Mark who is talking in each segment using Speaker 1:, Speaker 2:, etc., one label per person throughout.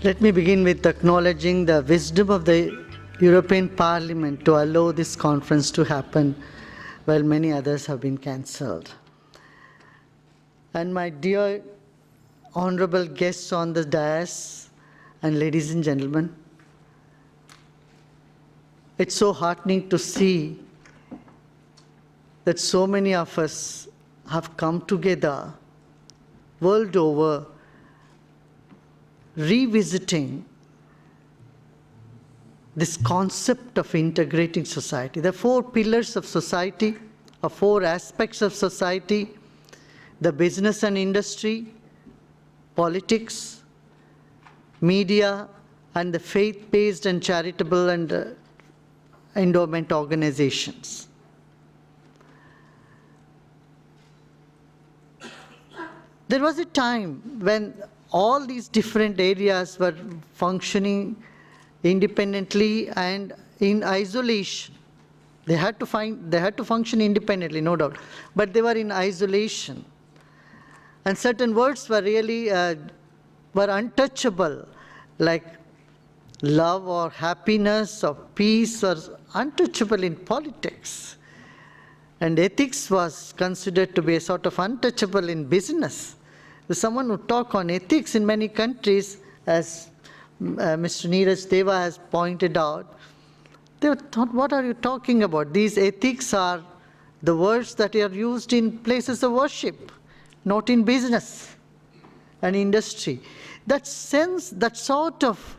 Speaker 1: Let me begin with acknowledging the wisdom of the European Parliament to allow this conference to happen while many others have been cancelled. And my dear honorable guests on the dais and ladies and gentlemen, it's so heartening to see that so many of us have come together world over, revisiting this concept of integrating society. There are four pillars of society, or four aspects of society: the business and industry, politics, media, and the faith-based and charitable and endowment organizations. There was a time when all these different areas were functioning independently and in isolation. They had to function independently, no doubt, but they were in isolation. And certain words were really were untouchable, like love or happiness or peace, or untouchable in politics. And ethics was considered to be a sort of untouchable in business. Someone would talk on ethics in many countries, as Mr. Neeraj Deva has pointed out. They thought, what are you talking about? These ethics are the words that are used in places of worship, not in business and industry. That sense, that sort of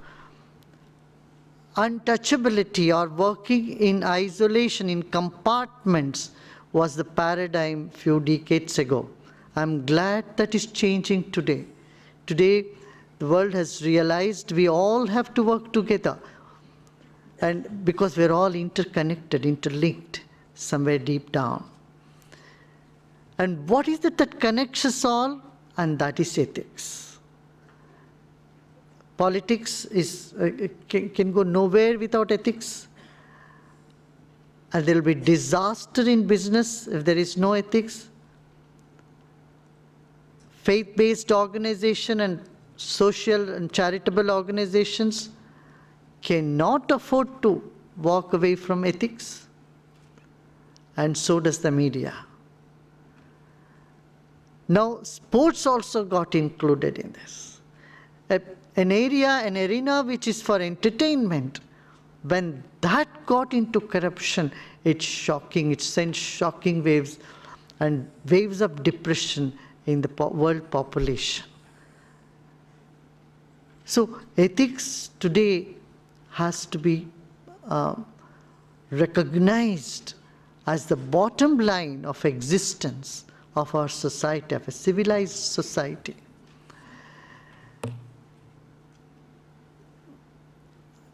Speaker 1: untouchability or working in isolation, in compartments, was the paradigm few decades ago. I'm glad that is changing today. Today, the world has realized we all have to work together, and because we're all interconnected, interlinked, somewhere deep down. And what is it that connects us all? And that is ethics. Politics can go nowhere without ethics. And there will be disaster in business if there is no ethics. Faith-based organization and social and charitable organizations cannot afford to walk away from ethics, and so does the media. Now, sports also got included in this. An arena which is for entertainment, when that got into corruption, it's shocking. It sends shocking waves and waves of depression in the world population. So ethics today has to be recognized as the bottom line of existence of our society, of a civilized society.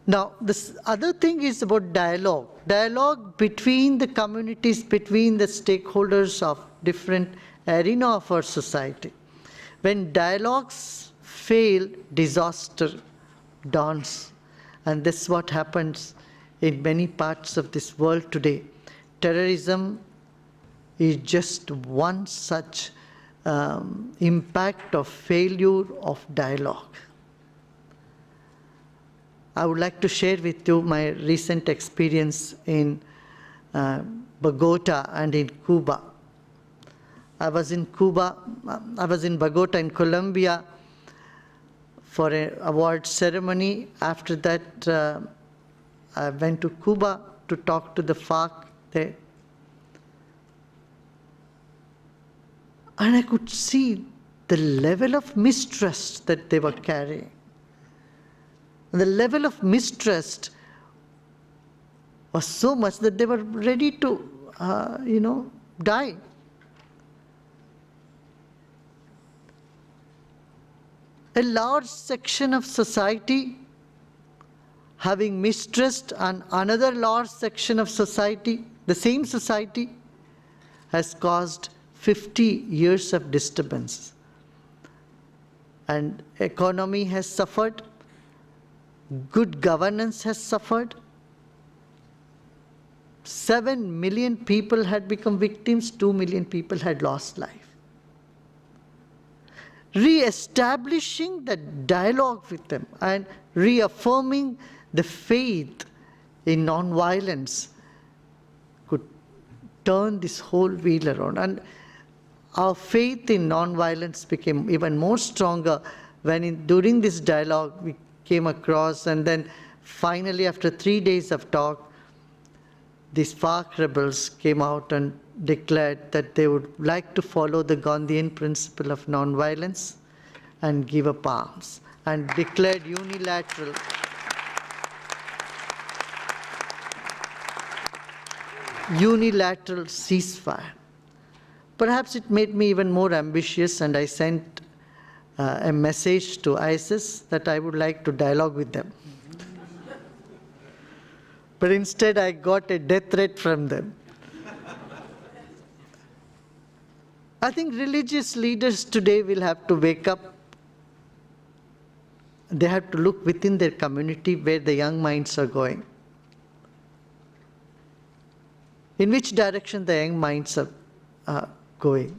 Speaker 1: Now, this other thing is about dialogue. Dialogue between the communities, between the stakeholders of different arena of our society. When dialogues fail, disaster dawns. And this is what happens in many parts of this world today. Terrorism is just one such impact of failure of dialogue. I would like to share with you my recent experience in Bogota and in Cuba. I was in Bogota in Colombia for an award ceremony. After that, I went to Cuba to talk to the FARC there. And I could see the level of mistrust that they were carrying. And the level of mistrust was so much that they were ready to, die. A large section of society having mistrust, and another large section of society, the same society, has caused 50 years of disturbance. And economy has suffered, good governance has suffered. 7 million people had become victims, 2 million people had lost life. re-establishing the dialogue with them and reaffirming the faith in nonviolence could turn this whole wheel around. And our faith in nonviolence became even more stronger when during this dialogue we came across, and then finally after 3 days of talk, these FARC rebels came out and declared that they would like to follow the Gandhian principle of nonviolence and give up arms, and declared unilateral ceasefire. Perhaps it made me even more ambitious, and I sent a message to ISIS that I would like to dialogue with them. But instead I got a death threat from them. I think religious leaders today will have to wake up. They have to look within their community where the young minds are going. In which direction the young minds are going.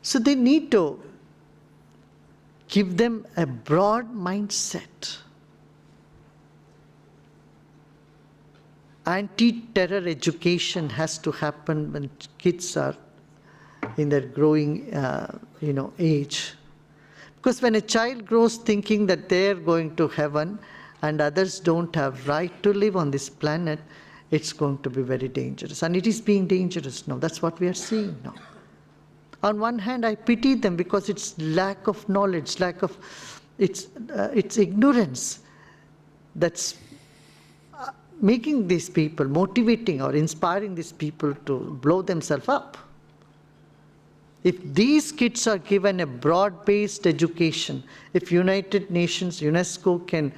Speaker 1: So they need to give them a broad mindset. Anti-terror education has to happen when kids are in their growing age. Because when a child grows thinking that they're going to heaven and others don't have right to live on this planet, it's going to be very dangerous. And it is being dangerous now. That's what we are seeing now. On one hand, I pity them because it's lack of knowledge, it's ignorance that's making these people, motivating or inspiring these people to blow themselves up. If these kids are given a broad-based education, if United Nations, UNESCO can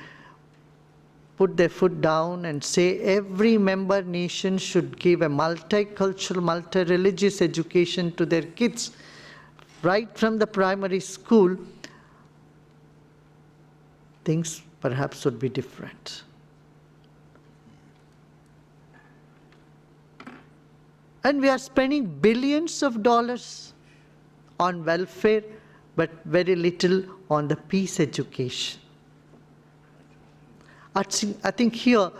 Speaker 1: put their foot down and say every member nation should give a multicultural, multi-religious education to their kids right from the primary school, things perhaps would be different. And we are spending billions of dollars on welfare, but very little on the peace education. I think here,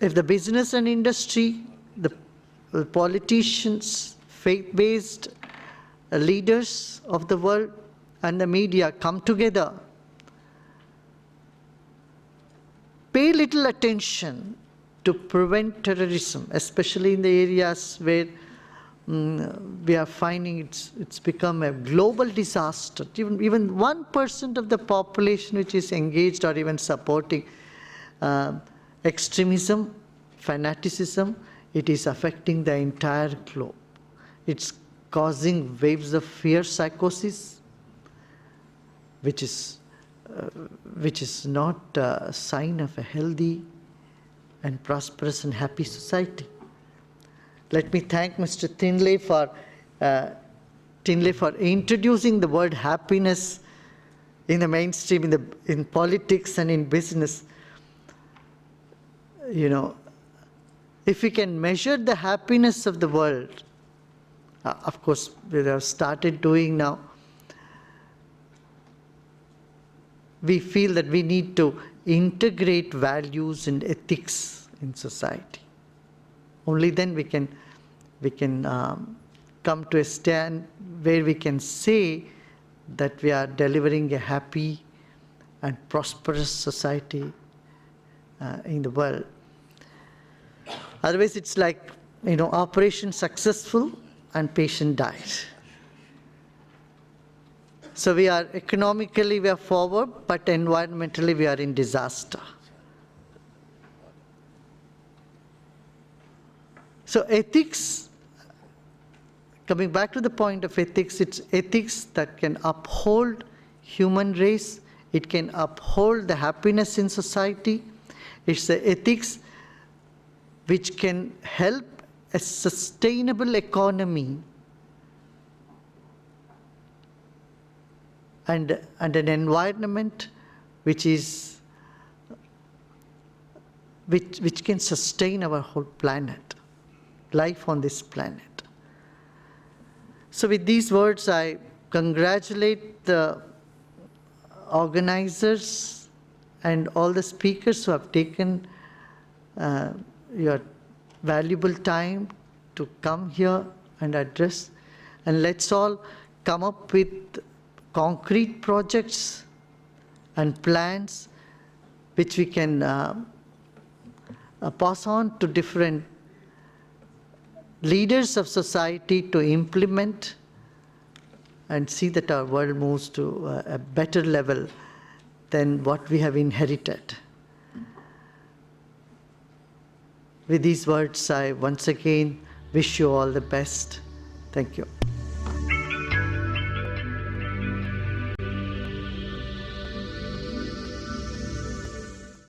Speaker 1: if the business and industry, the politicians, faith-based leaders of the world, and the media come together, pay little attention to prevent terrorism, especially in the areas where we are finding it's become a global disaster. Even 1% of the population which is engaged or even supporting extremism, fanaticism, it is affecting the entire globe. It's causing waves of fear psychosis, which is not a sign of a healthy and prosperous and happy society. Let me thank Mr. Tinley for introducing the word happiness in the mainstream, in politics and in business. If we can measure the happiness of the world, of course we have started doing now, we feel that we need to integrate values and ethics in society. Only then we can come to a stand where we can say that we are delivering a happy and prosperous society in the world. Otherwise, it's like, operation successful and patient died. So economically we are forward, but environmentally we are in disaster. So ethics, coming back to the point of ethics, it's ethics that can uphold human race, it can uphold the happiness in society, it's the ethics which can help a sustainable economy and an environment which can sustain our whole planet, life on this planet. So with these words, I congratulate the organizers and all the speakers who have taken your valuable time to come here and address. And let's all come up with concrete projects and plans which we can pass on to different leaders of society to implement and see that our world moves to a better level than what we have inherited. With these words, I once again wish you all the best. Thank you.